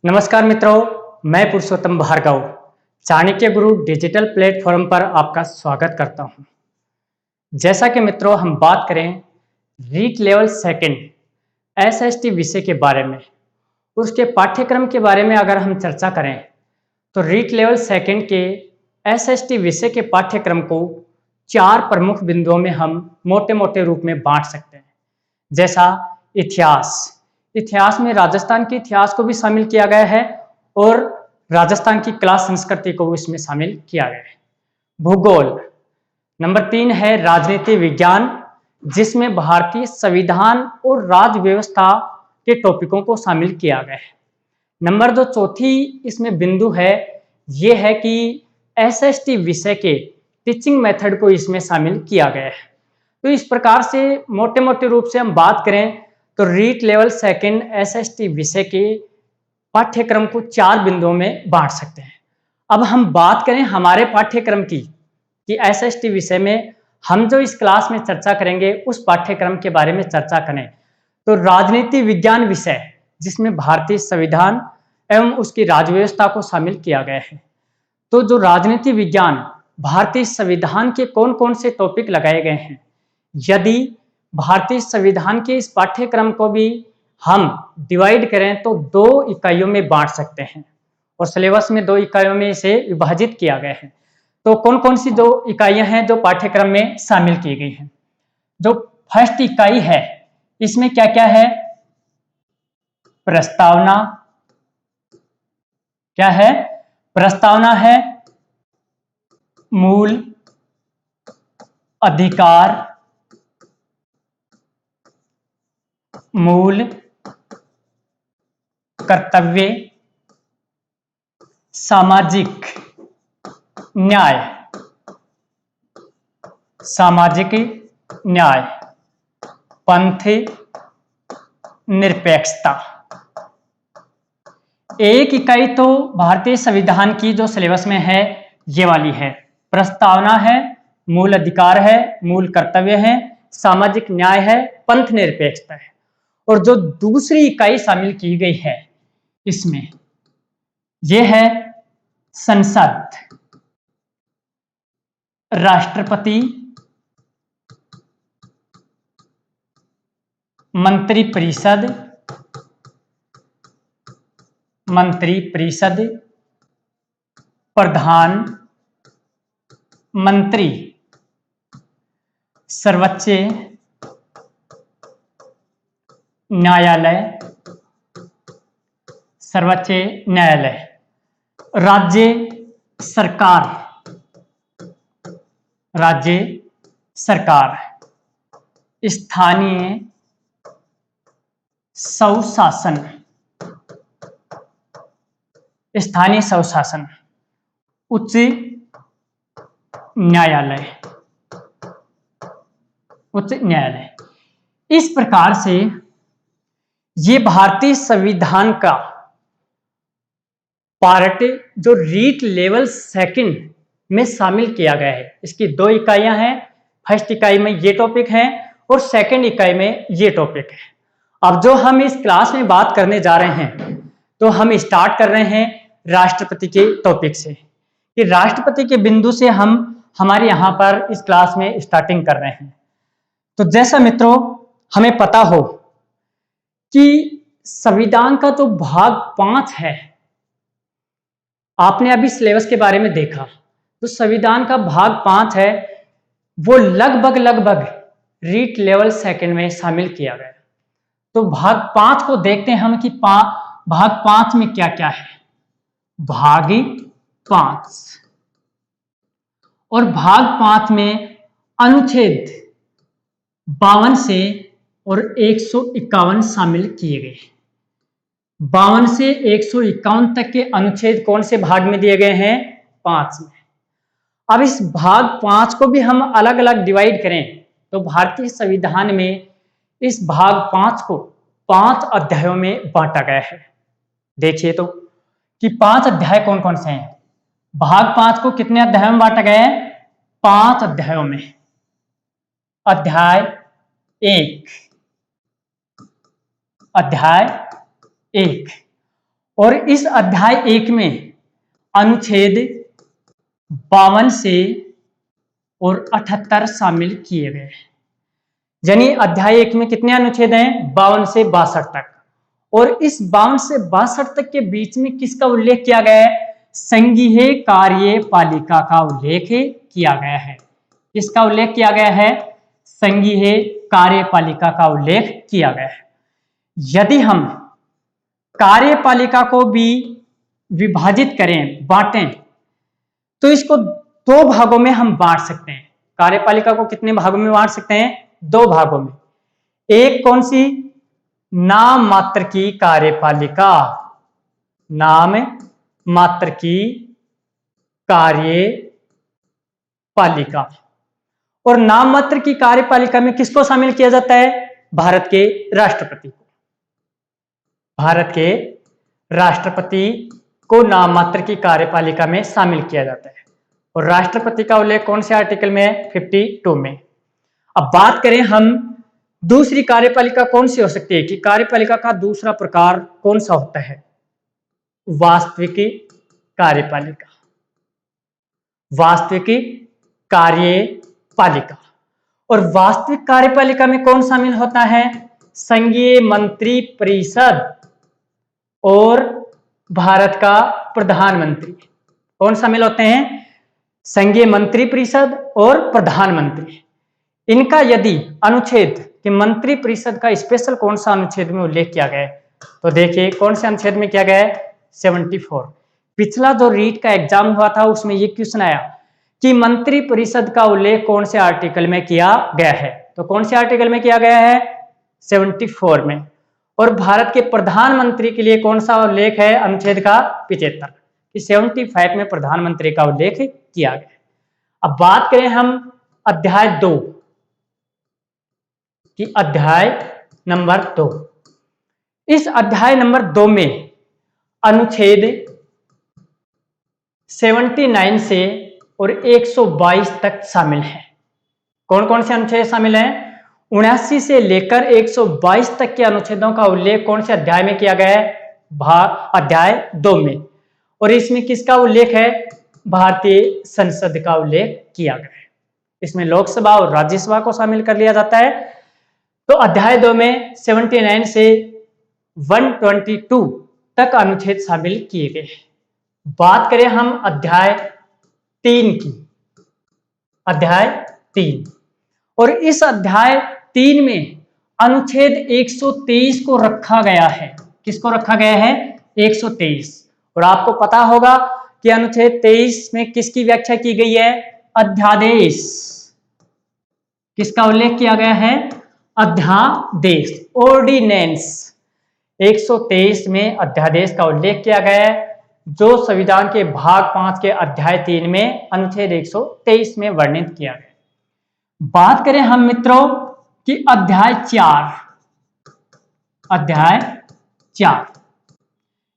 नमस्कार मित्रों, मैं पुरुषोत्तम भार्गव चाणक्य गुरु डिजिटल प्लेटफॉर्म पर आपका स्वागत करता हूं। जैसा कि मित्रों हम बात करें रीट लेवल सेकंड एसएसटी विषय के बारे में, उसके पाठ्यक्रम के बारे में अगर हम चर्चा करें तो रीट लेवल सेकंड के एसएसटी विषय के पाठ्यक्रम को 4 प्रमुख बिंदुओं में हम मोटे मोटे रूप में बांट सकते हैं। जैसा इतिहास में राजस्थान के इतिहास को भी शामिल किया गया है और राजस्थान की कला संस्कृति को इसमें शामिल किया गया है। भूगोल नंबर 3 है राजनीति विज्ञान, जिसमें भारतीय संविधान और राज्य व्यवस्था के टॉपिकों को शामिल किया गया है। नंबर 2 चौथी इसमें बिंदु है, ये है कि एसएसटी विषय के टीचिंग मेथड को इसमें शामिल किया गया है। तो इस प्रकार से मोटे मोटे रूप से हम बात करें तो रीट लेवल सेकंड एसएसटी विषय के पाठ्यक्रम को 4 बिंदुओं में बांट सकते हैं। अब हम बात करें हमारे पाठ्यक्रम की कि एसएसटी विषय में हम जो इस क्लास में चर्चा करेंगे उस पाठ्यक्रम के बारे में चर्चा करें तो राजनीति विज्ञान विषय, जिसमें भारतीय संविधान एवं उसकी राज्य व्यवस्था को शामिल किया गया है। तो जो राजनीति विज्ञान भारतीय संविधान के कौन कौन से टॉपिक लगाए गए हैं, यदि भारतीय संविधान के इस पाठ्यक्रम को भी हम डिवाइड करें तो 2 इकाइयों में बांट सकते हैं और सिलेबस में 2 इकाइयों में इसे विभाजित किया गया है। तो कौन कौन सी 2 इकाइयां हैं जो पाठ्यक्रम में शामिल की गई हैं। जो फर्स्ट इकाई है इसमें क्या क्या है, प्रस्तावना, क्या है, प्रस्तावना है, मूल अधिकार, मूल कर्तव्य, सामाजिक न्याय, सामाजिक न्याय, पंथ निरपेक्षता। एक इकाई तो भारतीय संविधान की जो सिलेबस में है ये वाली है, प्रस्तावना है, मूल अधिकार है, मूल कर्तव्य है, सामाजिक न्याय है, पंथ निरपेक्षता है। और जो दूसरी इकाई शामिल की गई है इसमें यह है संसद, राष्ट्रपति, मंत्रिपरिषद, प्रधान मंत्री, सर्वोच्च न्यायालय, राज्य सरकार, स्थानीय स्वशासन, उच्च न्यायालय। इस प्रकार से ये भारतीय संविधान का पार्ट जो रीट लेवल सेकंड में शामिल किया गया है। इसकी 2 इकाइयां हैं, फर्स्ट इकाई में ये टॉपिक है और सेकंड इकाई में ये टॉपिक है। अब जो हम इस क्लास में बात करने जा रहे हैं तो हम स्टार्ट कर रहे हैं राष्ट्रपति के टॉपिक से, कि राष्ट्रपति के बिंदु से हम हमारे यहाँ पर इस क्लास में स्टार्टिंग कर रहे हैं। तो जैसा मित्रों हमें पता हो कि संविधान का जो भाग 5 है, आपने अभी सिलेबस के बारे में देखा, तो संविधान का भाग 5 है वो लगभग रीट लेवल सेकंड में शामिल किया गया। तो भाग 5 को देखते हैं हम कि भाग 5 में क्या क्या है। भाग 5 और भाग 5 में अनुच्छेद 52 से और 151 शामिल किए गए। 52 से 151 तक के अनुच्छेद कौन से भाग में दिए गए हैं, 5 में। अब इस भाग 5 को भी हम अलग अलग डिवाइड करें तो भारतीय संविधान में इस भाग 5 को 5 अध्यायों में बांटा गया है। देखिए तो कि 5 अध्याय कौन कौन से हैं। भाग 5 को कितने अध्यायों में बांटा गया है, 5 अध्यायों में। अध्याय 1, और इस अध्याय 1 में अनुच्छेद 52 से और 78 शामिल किए गए हैं। यानी अध्याय 1 में कितने अनुच्छेद हैं? 52 से 62 तक। और इस 52 से 62 तक के बीच में किसका उल्लेख किया गया है? संघीय कार्यपालिका का उल्लेख किया गया है। किसका उल्लेख किया गया है? संघीय कार्यपालिका का उल्लेख किया गया है। यदि हम कार्यपालिका को भी विभाजित करें, बांटें, तो इसको 2 भागों में हम बांट सकते हैं। कार्यपालिका को कितने भागों में बांट सकते हैं? 2 भागों में। एक कौन सी? नाम मात्र की कार्यपालिका, नाम मात्र की कार्यपालिका। और नाम मात्र की कार्यपालिका में किसको शामिल किया जाता है? भारत के राष्ट्रपति को। भारत के राष्ट्रपति को नाम मात्र की कार्यपालिका में शामिल किया जाता है। और राष्ट्रपति का उल्लेख कौन से आर्टिकल में है? 52 में। अब बात करें हम दूसरी कार्यपालिका कौन सी हो सकती है, कि कार्यपालिका का दूसरा प्रकार कौन सा होता है? वास्तविक कार्यपालिका। वास्तविक कार्यपालिका। और वास्तविक कार्यपालिका में कौन शामिल होता है? संघीय मंत्री परिषद और भारत का प्रधानमंत्री। कौन शामिल होते हैं? संघीय मंत्री परिषद और प्रधानमंत्री। इनका यदि अनुच्छेद कि मंत्री परिषद का स्पेशल कौन सा अनुच्छेद में उल्लेख किया गया है, तो देखिए कौन से अनुच्छेद में किया गया है? 74। पिछला जो रीट का एग्जाम हुआ था उसमें ये क्वेश्चन आया कि मंत्री परिषद का उल्लेख कौन से आर्टिकल में किया गया है, तो कौन से आर्टिकल में किया गया है? 74 में। और भारत के प्रधानमंत्री के लिए कौन सा उल्लेख है? अनुच्छेद का 75, कि 75 में प्रधानमंत्री का उल्लेख किया गया। अब बात करें हम अध्याय 2 कि अध्याय नंबर 2। इस अध्याय नंबर 2 में अनुच्छेद 79 से और 122 तक शामिल है। कौन कौन से अनुच्छेद शामिल हैं? 79 से लेकर 122 तक के अनुच्छेदों का उल्लेख कौन से अध्याय में किया गया है? अध्याय 2 में। और इसमें किसका उल्लेख है? भारतीय संसद का उल्लेख किया गया है। इसमें लोकसभा और राज्यसभा को शामिल कर लिया जाता है। तो अध्याय 2 में 79 से 122 तक अनुच्छेद शामिल किए गए हैं। बात करें हम अध्याय 3 की, अध्याय 3। और इस अध्याय 3 में अनुच्छेद 123 को रखा गया है। किसको रखा गया है? 123। और आपको पता होगा कि अनुच्छेद 23 में किसकी व्याख्या की गई है? अध्यादेश। किसका उल्लेख किया गया है? अध्यादेश, ऑर्डिनेंस। 123 में अध्यादेश का उल्लेख किया गया है, जो संविधान के भाग 5 के अध्याय 3 में अनुच्छेद 123 में वर्णित किया गया। बात करें हम मित्रों कि अध्याय 4, अध्याय 4।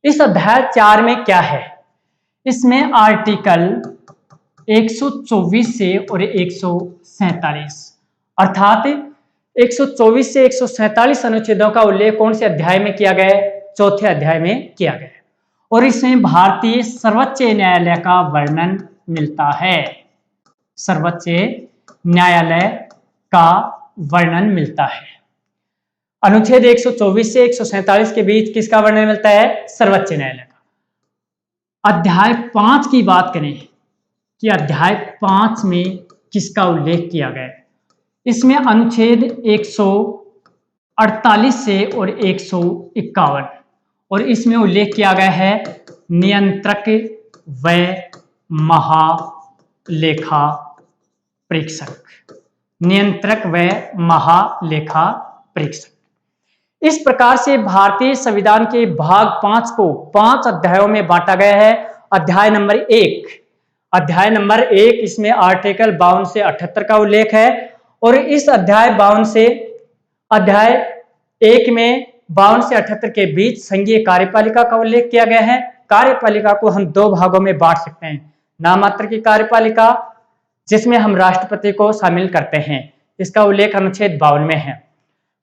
इस अध्याय 4 में क्या है? इसमें आर्टिकल 124 से और 147 अर्थात 124 से 147 अनुच्छेदों का उल्लेख कौन से अध्याय में किया गया है? चौथे अध्याय में किया गया है। और इसमें भारतीय सर्वोच्च न्यायालय का वर्णन मिलता है। सर्वोच्च न्यायालय का वर्णन मिलता है। अनुच्छेद 124 से 147 के बीच किसका वर्णन मिलता है? सर्वोच्च न्यायालय का। अध्याय 5 की बात करें कि अध्याय 5 में किसका उल्लेख किया गया है? इसमें अनुच्छेद 148 से और 151 और इसमें उल्लेख किया गया है नियंत्रक व महालेखा परीक्षक। नियंत्रक व महालेखा परीक्षक। इस प्रकार से भारतीय संविधान के भाग 5 को 5 अध्यायों में बांटा गया है। अध्याय नंबर 1, अध्याय नंबर 1 इसमें आर्टिकल 52 से 78 का उल्लेख है। और इस अध्याय 52 से अध्याय 1 में 52 से 78 के बीच संघीय कार्यपालिका का उल्लेख किया गया है। कार्यपालिका को हम 2 भागों में बांट सकते हैं। नाम मात्र की कार्यपालिका, जिसमें हम राष्ट्रपति को शामिल करते हैं, इसका उल्लेख अनुच्छेद 52 में है।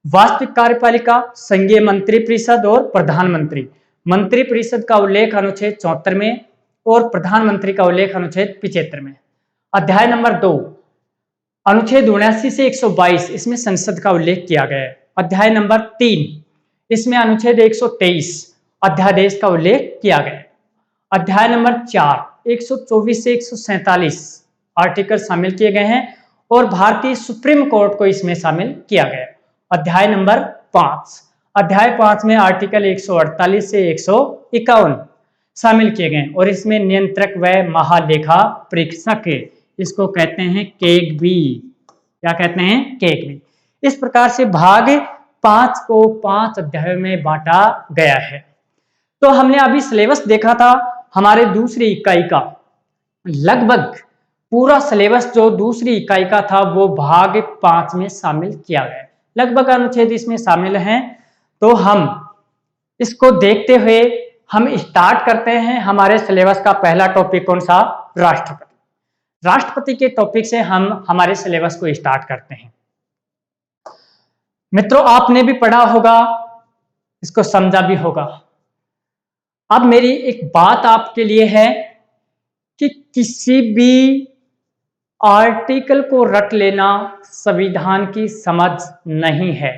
वास्तविक कार्यपालिका, संघीय मंत्री परिषद और प्रधानमंत्री। मंत्रिपरिषद का उल्लेख अनुच्छेद 74 में और प्रधानमंत्री का उल्लेख अनुच्छेद 75 में। अध्याय नंबर 2 अनुच्छेद 79 से 122 इसमें संसद का उल्लेख किया गया है। अध्याय नंबर 3 इसमें अनुच्छेद 123 अध्यादेश का उल्लेख किया गया है। अध्याय नंबर 4 124 से 147 आर्टिकल शामिल किए गए हैं और भारतीय सुप्रीम कोर्ट को इसमें शामिल किया गया है। अध्याय नंबर 5 अध्याय 5 में आर्टिकल 148 से 151 शामिल किए गए और इसमें नियंत्रक व महालेखा परीक्षक इसको कहते हैं केगबी। क्या कहते हैं? केगबी। इस प्रकार से भाग 5 को 5 अध्यायों में बांटा गया है। तो हमने अभी सिलेबस देखा था हमारे दूसरी इकाई का, लगभग पूरा सिलेबस जो दूसरी इकाई का था वो भाग 5 में शामिल किया गया। लगभग अनुच्छेद इसमें शामिल हैं। तो हम इसको देखते हुए हम स्टार्ट करते हैं। हमारे सिलेबस का पहला टॉपिक कौन सा? राष्ट्रपति। राष्ट्रपति के टॉपिक से हम हमारे सिलेबस को स्टार्ट करते हैं। मित्रों, आपने भी पढ़ा होगा, इसको समझा भी होगा। अब मेरी एक बात आपके लिए है कि किसी भी आर्टिकल को रट लेना संविधान की समझ नहीं है।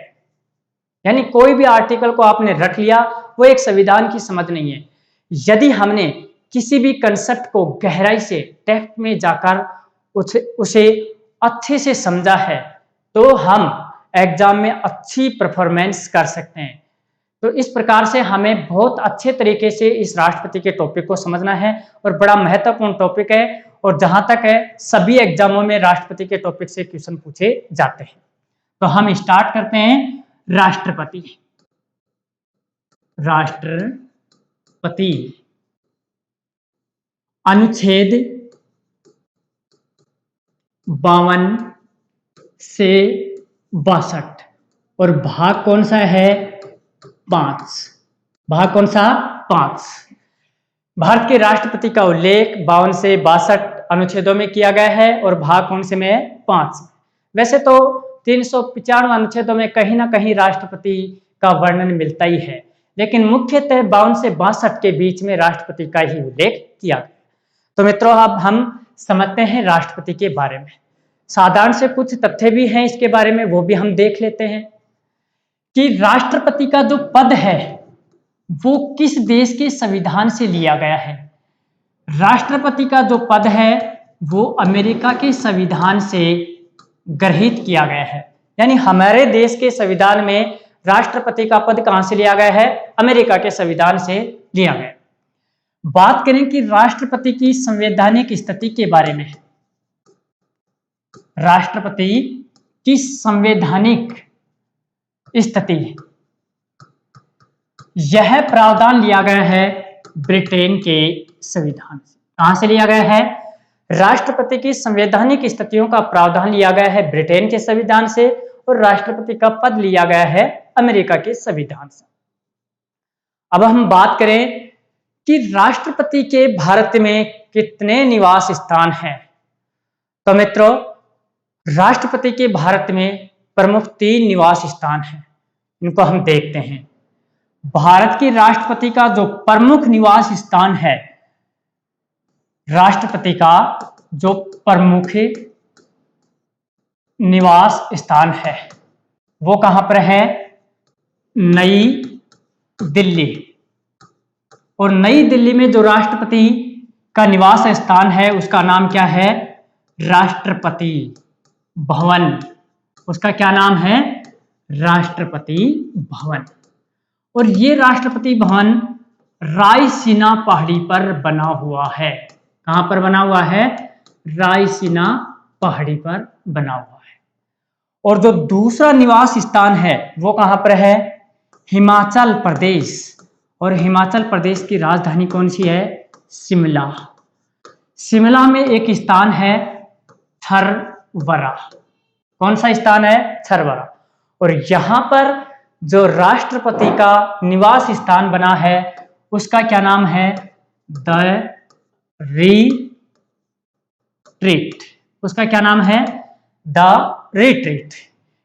यानी कोई भी आर्टिकल को आपने रट लिया वो एक संविधान की समझ नहीं है। यदि हमने किसी भी कंसेप्ट को गहराई से डेप्थ में जाकर उसे अच्छे से समझा है तो हम एग्जाम में अच्छी परफॉर्मेंस कर सकते हैं। तो इस प्रकार से हमें बहुत अच्छे तरीके से इस राष्ट्रपति के टॉपिक को समझना है और बड़ा महत्वपूर्ण टॉपिक है और जहां तक है सभी एग्जामों में राष्ट्रपति के टॉपिक से क्वेश्चन पूछे जाते हैं। तो हम स्टार्ट करते हैं। राष्ट्रपति। राष्ट्रपति अनुच्छेद 52 से 62 और भाग कौन सा है? 5। भाग कौन सा? 5। भारत के राष्ट्रपति का उल्लेख 52 से 62 अनुच्छेदों में किया गया है और भाग कौन से में? 5। वैसे तो 395 अनुच्छेदों में कहीं ना कहीं राष्ट्रपति का वर्णन मिलता ही है, लेकिन मुख्यतः 52 से 62 के बीच में राष्ट्रपति का ही उल्लेख किया गया। तो मित्रों, अब हम समझते हैं राष्ट्रपति के बारे में। साधारण से कुछ तथ्य भी हैं इसके बारे में, वो भी हम देख लेते हैं कि राष्ट्रपति का जो पद है वो किस देश के संविधान से लिया गया है। राष्ट्रपति का जो पद है वो अमेरिका के संविधान से ग्रहित किया गया है। यानी हमारे देश के संविधान में राष्ट्रपति का पद कहां से लिया गया है? अमेरिका के संविधान से लिया गया। बात करें कि राष्ट्रपति की संवैधानिक स्थिति के बारे में। राष्ट्रपति की संवैधानिक स्थिति, यह प्रावधान लिया गया है ब्रिटेन के संविधान से। कहां से लिया गया है? राष्ट्रपति की संवैधानिक स्थितियों का प्रावधान लिया गया है ब्रिटेन के संविधान से और राष्ट्रपति का पद लिया गया है अमेरिका के संविधान से। अब हम बात करें कि राष्ट्रपति के भारत में कितने निवास स्थान हैं। तो मित्रों, राष्ट्रपति के भारत में प्रमुख 3 निवास स्थान हैं। इनको हम देखते हैं। भारत के राष्ट्रपति का जो प्रमुख निवास स्थान है, राष्ट्रपति का जो प्रमुख निवास स्थान है वो कहां पर है? नई दिल्ली। और नई दिल्ली में जो राष्ट्रपति का निवास स्थान है उसका नाम क्या है? राष्ट्रपति भवन। उसका क्या नाम है? राष्ट्रपति भवन। और ये राष्ट्रपति भवन रायसीना पहाड़ी पर बना हुआ है। कहां पर बना हुआ है? रायसीना पहाड़ी पर बना हुआ है। और जो दूसरा निवास स्थान है वो कहां पर है? हिमाचल प्रदेश। और हिमाचल प्रदेश की राजधानी कौन सी है? शिमला। शिमला में एक स्थान है थरवरा। कौन सा स्थान है? थरवरा। और यहां पर जो राष्ट्रपति का निवास स्थान बना है उसका क्या नाम है? The retreat. उसका क्या नाम है? The retreat.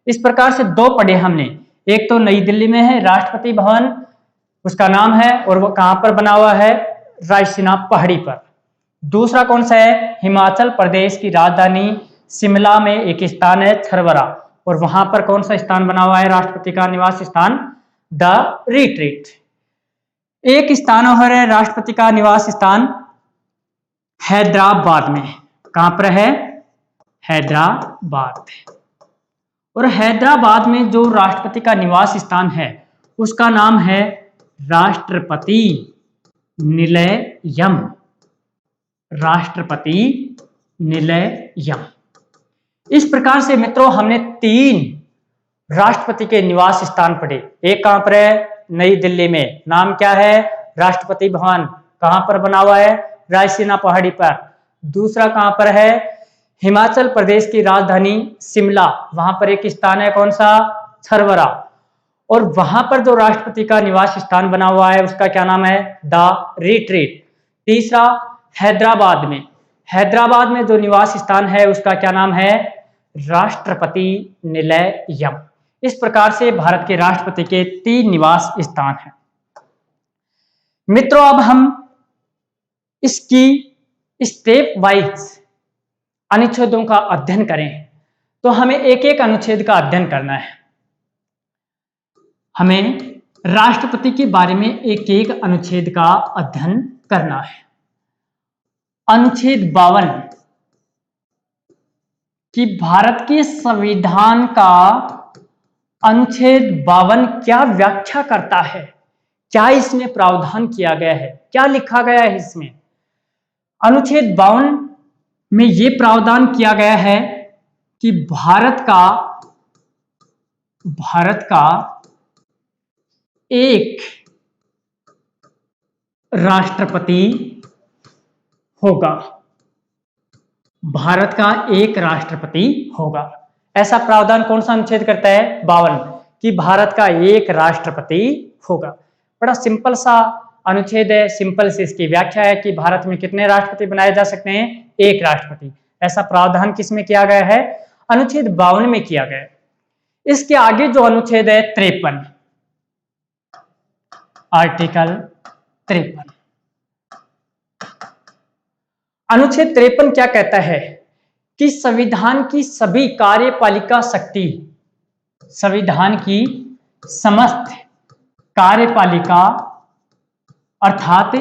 इस प्रकार से 2 पढ़े हमने। एक तो नई दिल्ली में है राष्ट्रपति भवन, उसका नाम है, और वो कहां पर बना हुआ है? रायसीना पहाड़ी पर। दूसरा कौन सा है? हिमाचल प्रदेश की राजधानी शिमला में एक स्थान है छरवरा, और वहां पर कौन सा स्थान बना हुआ है राष्ट्रपति का निवास स्थान? The retreat. एक स्थान और है राष्ट्रपति का निवास स्थान हैदराबाद में। कहां पर है? हैदराबाद। और हैदराबाद में जो राष्ट्रपति का निवास स्थान है उसका नाम है राष्ट्रपति निलयम। राष्ट्रपति निलयम। इस प्रकार से मित्रों हमने 3 राष्ट्रपति के निवास स्थान पढ़े। एक कहां पर है? नई दिल्ली में। नाम क्या है? राष्ट्रपति भवन। कहां पर बना हुआ है? रायसीना पहाड़ी पर। दूसरा कहां पर है? हिमाचल प्रदेश की राजधानी शिमला, वहां पर एक स्थान है कौन सा? छरवरा। और वहां पर जो राष्ट्रपति का निवास स्थान बना हुआ है उसका क्या नाम है? The retreat. तीसरा हैदराबाद में। हैदराबाद में जो निवास स्थान है उसका क्या नाम है? राष्ट्रपति निलयम। इस प्रकार से भारत के राष्ट्रपति के 3 निवास स्थान हैं। मित्रों अब हम इसकी स्टेप वाइज अनुच्छेदों का अध्ययन करें तो हमें एक एक अनुच्छेद का अध्ययन करना है। हमें राष्ट्रपति के बारे में एक एक अनुच्छेद का अध्ययन करना है। अनुच्छेद 52 कि भारत के संविधान का अनुच्छेद 52 क्या व्याख्या करता है, क्या इसमें प्रावधान किया गया है, क्या लिखा गया है इसमें। अनुच्छेद 52 में यह प्रावधान किया गया है कि भारत का एक राष्ट्रपति होगा। भारत का एक राष्ट्रपति होगा। ऐसा प्रावधान कौन सा अनुच्छेद करता है? 52, कि भारत का एक राष्ट्रपति होगा। बड़ा सिंपल सा अनुच्छेद है, सिंपल से इसकी व्याख्या है कि भारत में कितने राष्ट्रपति बनाए जा सकते हैं? एक राष्ट्रपति। ऐसा प्रावधान किसमें किया गया है? अनुच्छेद 52 में किया गया है। इसके आगे जो अनुच्छेद है 53, आर्टिकल 53। अनुच्छेद 53 क्या कहता है कि संविधान की सभी कार्यपालिका शक्ति, संविधान की समस्त कार्यपालिका अर्थात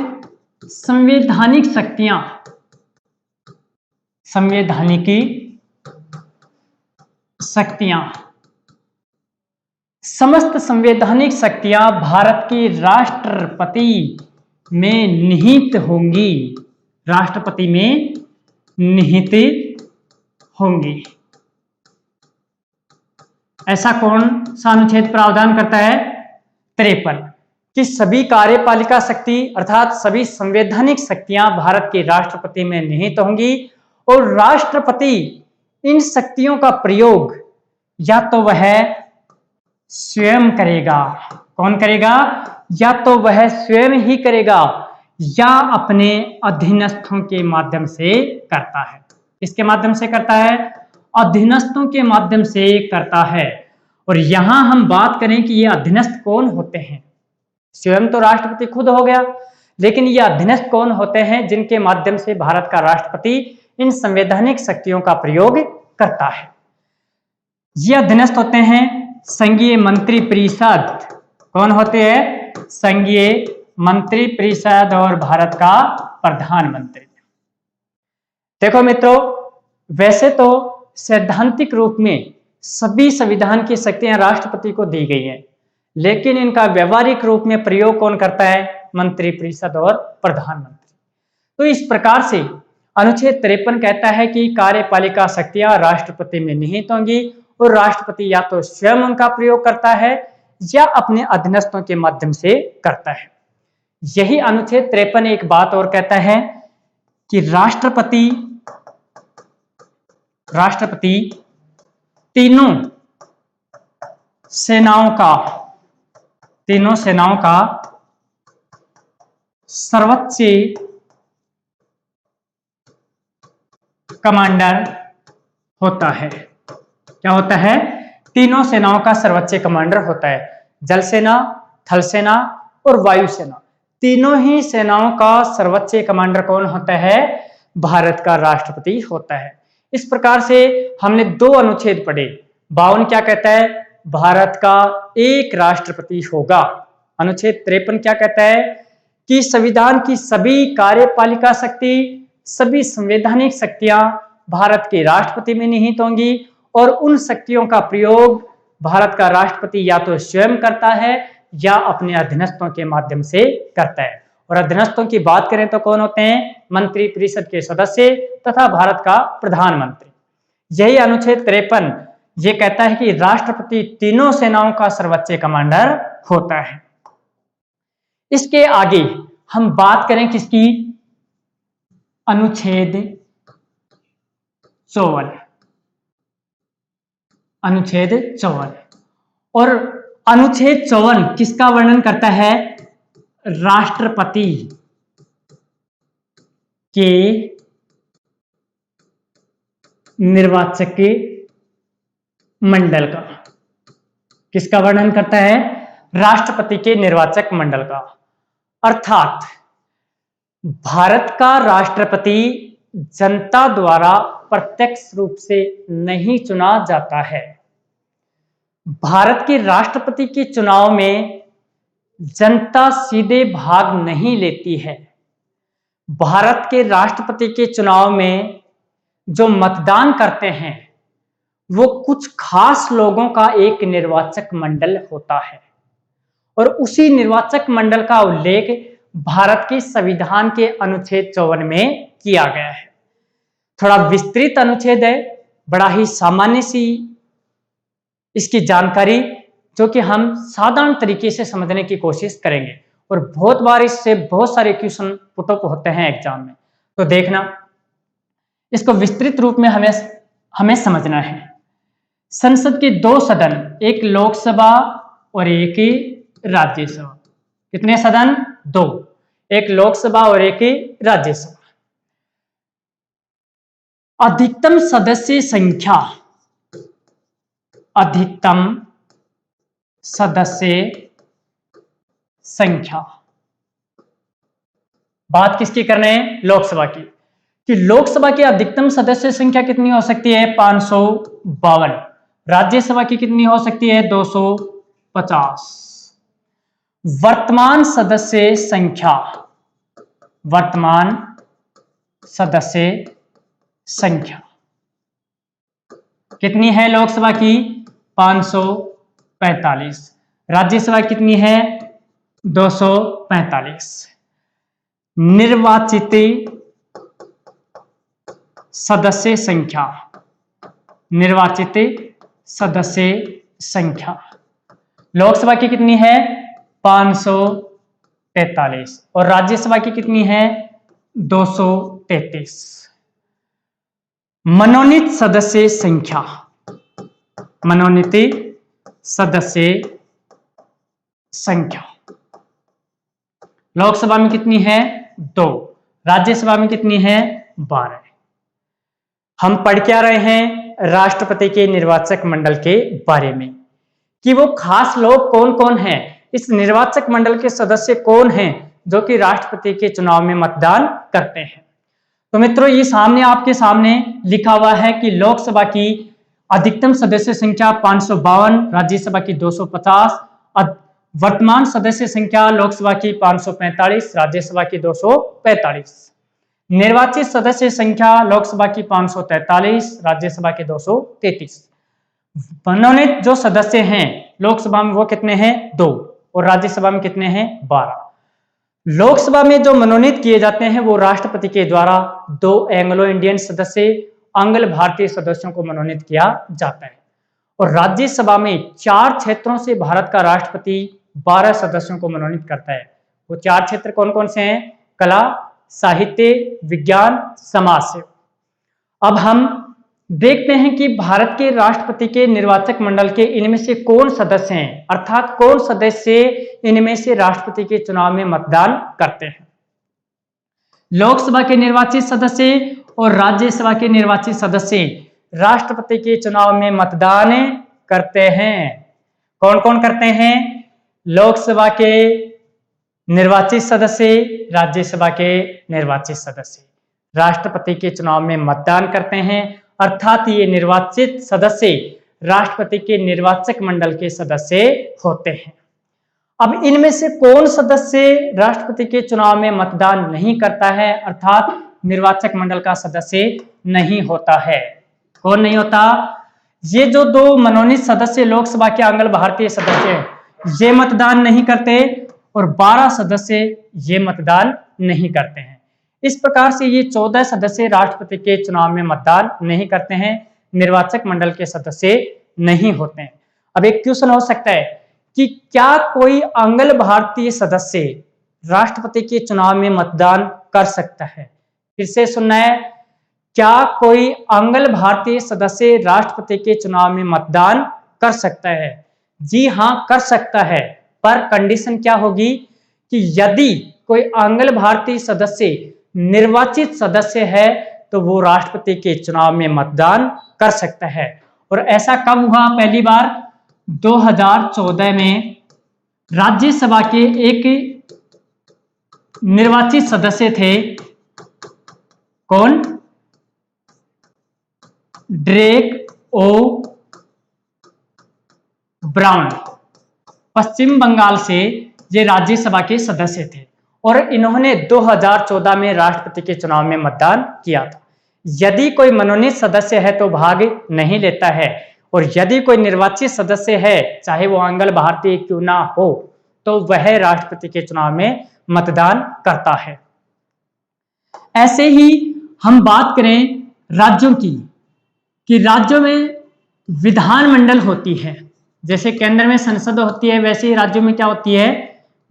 संवैधानिक शक्तियां, समस्त संवैधानिक शक्तियां भारत के राष्ट्रपति में निहित होंगी। राष्ट्रपति में निहित होंगी। ऐसा कौन सा अनुच्छेद प्रावधान करता है? 53, कि सभी कार्यपालिका शक्ति अर्थात सभी संवैधानिक शक्तियां भारत के राष्ट्रपति में निहित होंगी और राष्ट्रपति इन शक्तियों का प्रयोग या तो वह स्वयं करेगा। कौन करेगा? या तो वह स्वयं ही करेगा या अपने अधीनस्थों के माध्यम से करता है। किसके माध्यम से करता है? अधीनस्थों के माध्यम से करता है। और यहां हम बात करें कि ये अधीनस्थ कौन होते हैं। स्वयं तो राष्ट्रपति खुद हो गया, लेकिन ये अधीनस्थ कौन होते हैं जिनके माध्यम से भारत का राष्ट्रपति इन संवैधानिक शक्तियों का प्रयोग करता है? ये अधीनस्थ होते हैं संघीय मंत्री परिषद। कौन होते हैं? संघीय मंत्री परिषद और भारत का प्रधानमंत्री। देखो मित्रों, वैसे तो सैद्धांतिक रूप में सभी संविधान की शक्तियां राष्ट्रपति को दी गई हैं, लेकिन इनका व्यवहारिक रूप में प्रयोग कौन करता है? मंत्री परिषद और प्रधानमंत्री। तो इस प्रकार से अनुच्छेद 53 कहता है कि कार्यपालिका शक्तियां राष्ट्रपति में निहित होंगी और राष्ट्रपति या तो स्वयं उनका प्रयोग करता है या अपने अधीनस्थों के माध्यम से करता है। यही अनुच्छेद 53 एक बात और कहता है कि राष्ट्रपति तीनों सेनाओं का सर्वोच्च कमांडर होता है। क्या होता है? तीनों सेनाओं का सर्वोच्च कमांडर होता है। जल सेना, थल सेना और वायुसेना, तीनों ही सेनाओं का सर्वोच्च कमांडर कौन होता है? भारत का राष्ट्रपति होता है। इस प्रकार से हमने 2 अनुच्छेद पढ़े। 52 क्या कहता है? भारत का एक राष्ट्रपति होगा। अनुच्छेद 53 क्या कहता है? कि संविधान की सभी कार्यपालिका शक्ति, सभी संवैधानिक शक्तियां भारत के राष्ट्रपति में निहित होंगी और उन शक्तियों का प्रयोग भारत का राष्ट्रपति या तो स्वयं करता है या अपने अधीनस्थों के माध्यम से करता है। और अधीनस्थों की बात करें तो कौन होते हैं? मंत्री परिषद के सदस्य तथा भारत का प्रधानमंत्री। यही अनुच्छेद 53 ये कहता है कि राष्ट्रपति तीनों सेनाओं का सर्वोच्च कमांडर होता है। इसके आगे हम बात करें किसकी? अनुच्छेद 54। अनुच्छेद 54 और अनुच्छेद 54 किसका वर्णन करता है? राष्ट्रपति के निर्वाचक मंडल का। किसका वर्णन करता है? राष्ट्रपति के निर्वाचक मंडल का। अर्थात भारत का राष्ट्रपति जनता द्वारा प्रत्यक्ष रूप से नहीं चुना जाता है। भारत के राष्ट्रपति के चुनाव में जनता सीधे भाग नहीं लेती है। भारत के राष्ट्रपति के चुनाव में जो मतदान करते हैं वो कुछ खास लोगों का एक निर्वाचक मंडल होता है और उसी निर्वाचक मंडल का उल्लेख भारत के संविधान के अनुच्छेद 54 में किया गया है। थोड़ा विस्तृत अनुच्छेद है, बड़ा ही सामान्य सी इसकी जानकारी जो कि हम साधारण तरीके से समझने की कोशिश करेंगे और बहुत बार इससे बहुत सारे क्वेश्चन पुट अप होते हैं एग्जाम में, तो देखना इसको विस्तृत रूप में हमें समझना है। संसद के 2 सदन, एक लोकसभा और एक राज्यसभा। कितने सदन? 2, एक लोकसभा और एक राज्यसभा। अधिकतम सदस्य संख्या, अधिकतम सदस्य संख्या, बात किसकी कर रहे हैं? लोकसभा की। कि लोकसभा की अधिकतम सदस्य संख्या कितनी हो सकती है? 552। राज्यसभा की कितनी हो सकती है? 250। वर्तमान सदस्य संख्या, वर्तमान सदस्य संख्या कितनी है लोकसभा की? 545। राज्यसभा कितनी है? 245। निर्वाचित सदस्य संख्या, निर्वाचित सदस्य संख्या लोकसभा की कितनी है? 543 और राज्यसभा की कितनी है? 233। मनोनीत सदस्य संख्या, मनोनीत सदस्य संख्या लोकसभा में कितनी है? 2, राज्यसभा में कितनी है? 12। हम पढ़ क्या रहे हैं? राष्ट्रपति के निर्वाचक मंडल के बारे में कि वो खास लोग कौन कौन हैं, इस निर्वाचक मंडल के सदस्य कौन हैं जो कि राष्ट्रपति के चुनाव में मतदान करते हैं। तो मित्रों ये सामने आपके सामने लिखा हुआ है कि लोकसभा की अधिकतम सदस्य संख्या 552, राज्यसभा की 250, वर्तमान सदस्य संख्या लोकसभा की 545, राज्यसभा की 245। निर्वाचित सदस्य संख्या लोकसभा की 543, राज्यसभा के 233। मनोनीत जो सदस्य हैं लोकसभा में वो कितने हैं? 2 और राज्यसभा में कितने हैं? 12। लोकसभा में जो मनोनीत किए जाते हैं वो राष्ट्रपति के द्वारा 2 एंग्लो इंडियन सदस्य, आंग्ल भारतीय सदस्यों को मनोनीत किया जाता है और राज्यसभा में 4 क्षेत्रों से भारत का राष्ट्रपति 12 सदस्यों को मनोनीत करता है। वो 4 क्षेत्र कौन कौन से हैं? कला, साहित्य, विज्ञान, समाज सेवा। अब हम देखते हैं कि भारत के राष्ट्रपति के निर्वाचक मंडल के इनमें से कौन सदस्य हैं, अर्थात कौन सदस्य इनमें से राष्ट्रपति के चुनाव में मतदान करते हैं। लोकसभा के निर्वाचित सदस्य और राज्यसभा के निर्वाचित सदस्य राष्ट्रपति के चुनाव में मतदान करते हैं। कौन कौन करते हैं? लोकसभा के निर्वाचित सदस्य राज्यसभा के निर्वाचित सदस्य राष्ट्रपति के चुनाव में मतदान करते हैं, अर्थात ये निर्वाचित सदस्य राष्ट्रपति के निर्वाचक मंडल के सदस्य होते हैं। अब इनमें से कौन सदस्य राष्ट्रपति के चुनाव में मतदान नहीं करता है, अर्थात निर्वाचक मंडल का सदस्य नहीं होता है? कौन नहीं होता? ये जो दो मनोनीत सदस्य लोकसभा के आंगल भारतीय सदस्य हैं, ये मतदान नहीं करते और 12 सदस्य ये मतदान नहीं करते हैं। इस प्रकार से ये 14 सदस्य राष्ट्रपति के चुनाव में मतदान नहीं करते हैं, निर्वाचक मंडल के सदस्य नहीं होते हैं। अब एक क्वेश्चन हो सकता है कि क्या कोई आंगल भारतीय सदस्य राष्ट्रपति के चुनाव में मतदान कर सकता है? फिर से सुनना है, क्या कोई आंगल भारतीय सदस्य राष्ट्रपति के चुनाव में मतदान कर सकता है? जी हाँ, कर सकता है, पर कंडीशन क्या होगी कि यदि कोई आंगल भारतीय सदस्य निर्वाचित सदस्य है तो वो राष्ट्रपति के चुनाव में मतदान कर सकता है। और ऐसा कब हुआ? पहली बार 2014 में राज्यसभा के एक निर्वाचित सदस्य थे, कौन? ड्रेक ओ ब्राउन, पश्चिम बंगाल से ये राज्यसभा के सदस्य थे और इन्होंने 2014 में राष्ट्रपति के चुनाव में मतदान किया था। यदि कोई मनोनीत सदस्य है तो भाग नहीं लेता है, और यदि कोई निर्वाचित सदस्य है, चाहे वो आंगल भारतीय क्यों ना हो, तो वह राष्ट्रपति के चुनाव में मतदान करता है। ऐसे ही हम बात करें राज्यों की, कि राज्यों में विधानमंडल होती है। जैसे केंद्र में संसद होती है, वैसे ही राज्यों में क्या होती है?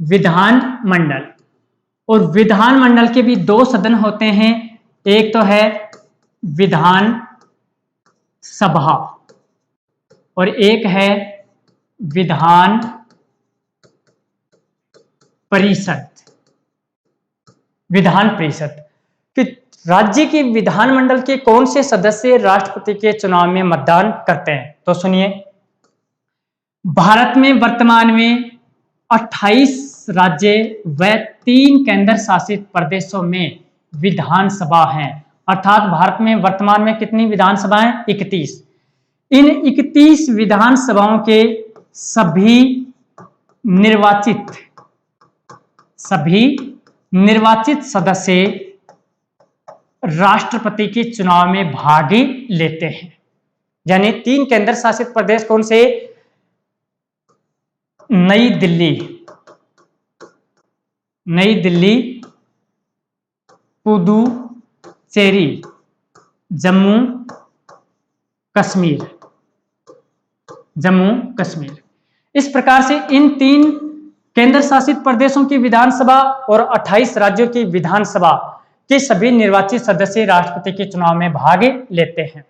विधानमंडल। और विधानमंडल के भी 2 सदन होते हैं, एक तो है विधान सभा और एक है विधान परिषद। विधान परिषद कि राज्य की विधानमंडल के कौन से सदस्य राष्ट्रपति के चुनाव में मतदान करते हैं? तो सुनिए, भारत में वर्तमान में 28 राज्य व 3 केंद्र शासित प्रदेशों में विधानसभा हैं। अर्थात भारत में वर्तमान में कितनी विधानसभाएं? 31। इन 31 विधानसभाओं के सभी निर्वाचित सदस्य राष्ट्रपति के चुनाव में भाग लेते हैं। यानी 3 केंद्र शासित प्रदेश कौन से? नई दिल्ली, पुदुचेरी, जम्मू कश्मीर। इस प्रकार से इन 3 केंद्र शासित प्रदेशों की विधानसभा और 28 राज्यों की विधानसभा के सभी निर्वाचित सदस्य राष्ट्रपति के चुनाव में भाग लेते हैं।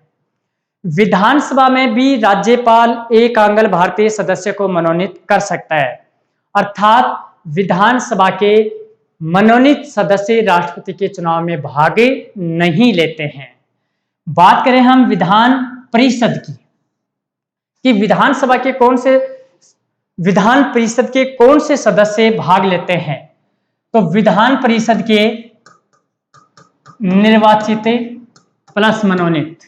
विधानसभा में भी राज्यपाल एक आंगल भारतीय सदस्य को मनोनीत कर सकता है, अर्थात विधानसभा के मनोनीत सदस्य राष्ट्रपति के चुनाव में भाग नहीं लेते हैं। बात करें हम विधान परिषद की, कि विधान परिषद के कौन से सदस्य भाग लेते हैं? तो विधान परिषद के निर्वाचित प्लस मनोनीत,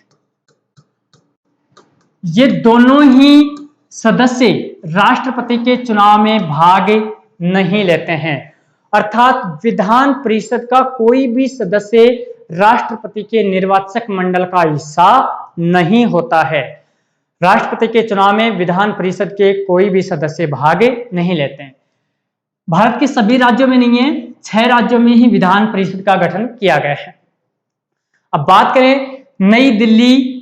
ये दोनों ही सदस्य राष्ट्रपति के चुनाव में भाग नहीं लेते हैं। अर्थात विधान परिषद का कोई भी सदस्य राष्ट्रपति के निर्वाचक मंडल का हिस्सा नहीं होता है। राष्ट्रपति के चुनाव में विधान परिषद के कोई भी सदस्य भाग नहीं लेते हैं। भारत के सभी राज्यों में नहीं है, 6 राज्यों में ही विधान परिषद का गठन किया गया है। अब बात करें नई दिल्ली,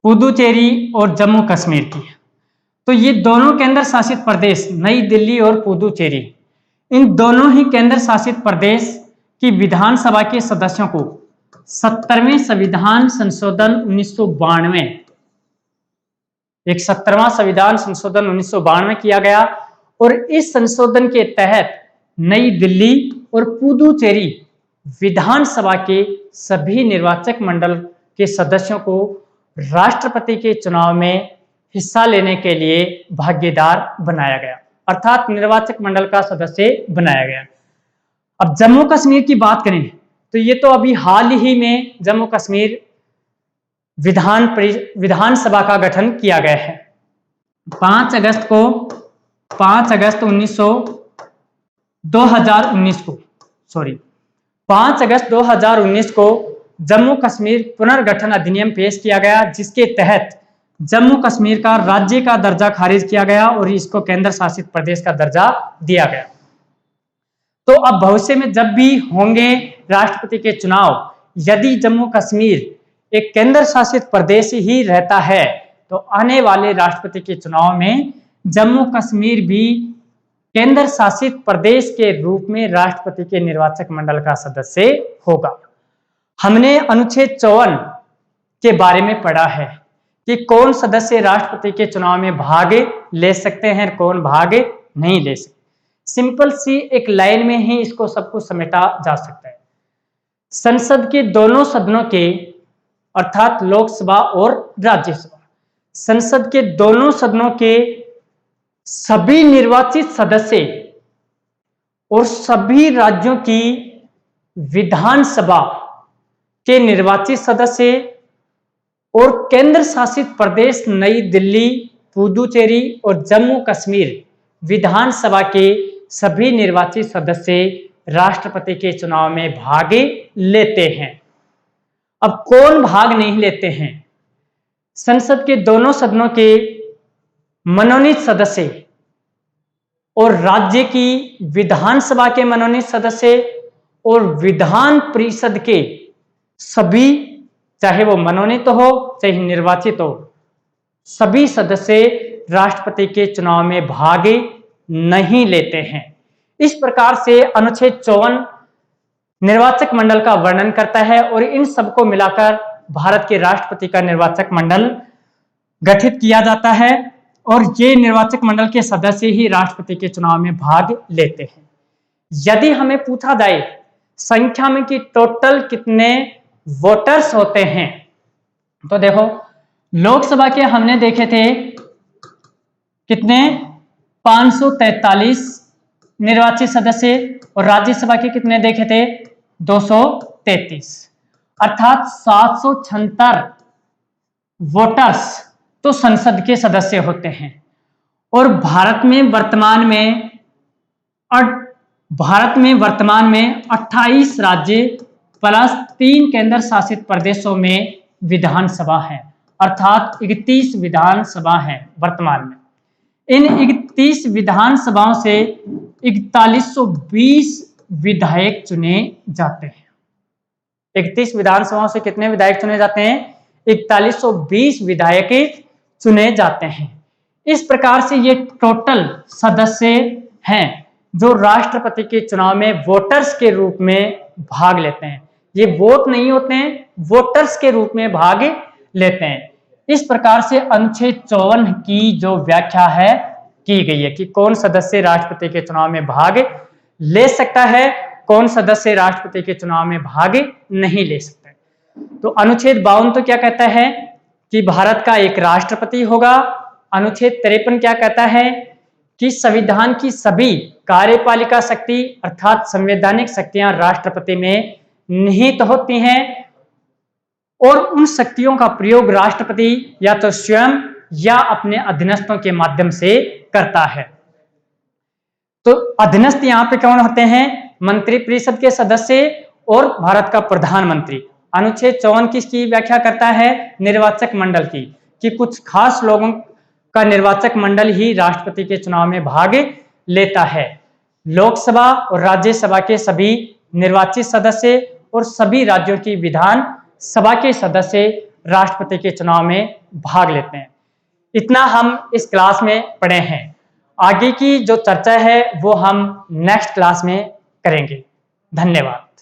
पुदुचेरी और जम्मू कश्मीर की, तो ये दोनों केंद्र शासित प्रदेश, नई दिल्ली और पुदुचेरी, इन दोनों ही केंद्र शासित प्रदेश की विधानसभा के सदस्यों को 70वें संविधान संशोधन 1992, एक 70वां संविधान संशोधन 1992 किया गया, और इस संशोधन के तहत नई दिल्ली और पुदुचेरी विधानसभा के सभी निर्वाचक मंडल के सदस्यों को राष्ट्रपति के चुनाव में हिस्सा लेने के लिए भागीदार बनाया गया, अर्थात निर्वाचक मंडल का सदस्य बनाया गया। अब जम्मू कश्मीर की बात करें तो ये तो अभी हाल ही में जम्मू कश्मीर विधानसभा का गठन किया गया है। 5 अगस्त 2019 को जम्मू कश्मीर पुनर्गठन अधिनियम पेश किया गया, जिसके तहत जम्मू कश्मीर का राज्य का दर्जा खारिज किया गया और इसको केंद्र शासित प्रदेश का दर्जा दिया गया। तो अब भविष्य में जब भी होंगे राष्ट्रपति के चुनाव, यदि जम्मू कश्मीर एक केंद्र शासित प्रदेश ही रहता है तो आने वाले राष्ट्रपति के चुनाव में जम्मू कश्मीर भी केंद्र शासित प्रदेश के रूप में राष्ट्रपति के निर्वाचक मंडल का सदस्य होगा। हमने अनुच्छेद 54 के बारे में पढ़ा है कि कौन सदस्य राष्ट्रपति के चुनाव में भाग ले सकते हैं, कौन भाग नहीं ले सकते। सिंपल सी एक लाइन में ही इसको सब कुछ समेटा जा सकता है। संसद के दोनों सदनों के अर्थात लोकसभा और राज्यसभा, संसद के दोनों सदनों के सभी निर्वाचित सदस्य और सभी राज्यों की विधानसभा के निर्वाचित सदस्य और केंद्र शासित प्रदेश नई दिल्ली, पुदुचेरी और जम्मू कश्मीर विधानसभा के सभी निर्वाचित सदस्य राष्ट्रपति के चुनाव में भाग लेते हैं। अब कौन भाग नहीं लेते हैं? संसद के दोनों सदनों के मनोनीत सदस्य और राज्य की विधानसभा के मनोनीत सदस्य और विधान परिषद के सभी, चाहे वो मनोनीत हो चाहे निर्वाचित हो, सभी सदस्य राष्ट्रपति के चुनाव में भाग नहीं लेते हैं। इस प्रकार से अनुच्छेद 54 निर्वाचक मंडल का वर्णन करता है और इन सबको मिलाकर भारत के राष्ट्रपति का निर्वाचक मंडल गठित किया जाता है और ये निर्वाचक मंडल के सदस्य ही राष्ट्रपति के चुनाव में भाग लेते हैं। यदि हमें पूछा जाए संख्या में कि टोटल कितने वोटर्स होते हैं, तो देखो लोकसभा के हमने देखे थे कितने 543 निर्वाचित सदस्य और राज्यसभा के कितने देखे थे 233, अर्थात 776 वोटर्स तो संसद के सदस्य होते हैं। और भारत में वर्तमान में 28 राज्य प्लस 3 केंद्र शासित प्रदेशों में विधानसभा है, अर्थात 31 विधानसभा है वर्तमान में। इन 31 विधानसभाओं से 4120 विधायक चुने जाते हैं। 31 विधानसभाओं से कितने विधायक चुने जाते हैं? 4120 विधायक चुने जाते हैं। इस प्रकार से ये टोटल सदस्य हैं जो राष्ट्रपति के चुनाव में वोटर्स के रूप में भाग लेते हैं। ये वोट नहीं होते हैं, वोटर्स के रूप में भाग लेते हैं। इस प्रकार से अनुच्छेद 54 की जो व्याख्या है की गई है कि कौन सदस्य राष्ट्रपति के चुनाव में भाग ले सकता है, कौन सदस्य राष्ट्रपति के चुनाव में भाग नहीं ले सकता है। तो अनुच्छेद 52 तो क्या कहता है कि भारत का एक राष्ट्रपति होगा। अनुच्छेद 53 क्या कहता है कि संविधान की सभी कार्यपालिका शक्ति अर्थात संवैधानिक शक्तियां राष्ट्रपति में निहित होती हैं और उन शक्तियों का प्रयोग राष्ट्रपति या तो स्वयं या अपने अधीनस्थों के माध्यम से करता है। तो अधीनस्थ यहाँ पे कौन होते हैं? मंत्रिपरिषद के सदस्य और भारत का प्रधानमंत्री। अनुच्छेद 54 किसकी व्याख्या करता है? निर्वाचक मंडल की, कि कुछ खास लोगों का निर्वाचक मंडल ही राष्ट्रपति के चुनाव में भाग लेता है। लोकसभा और राज्यसभा के सभी निर्वाचित सदस्य और सभी राज्यों की विधान सभा के सदस्य राष्ट्रपति के चुनाव में भाग लेते हैं। इतना हम इस क्लास में पढ़े हैं। आगे की जो चर्चा है वो हम नेक्स्ट क्लास में करेंगे। धन्यवाद।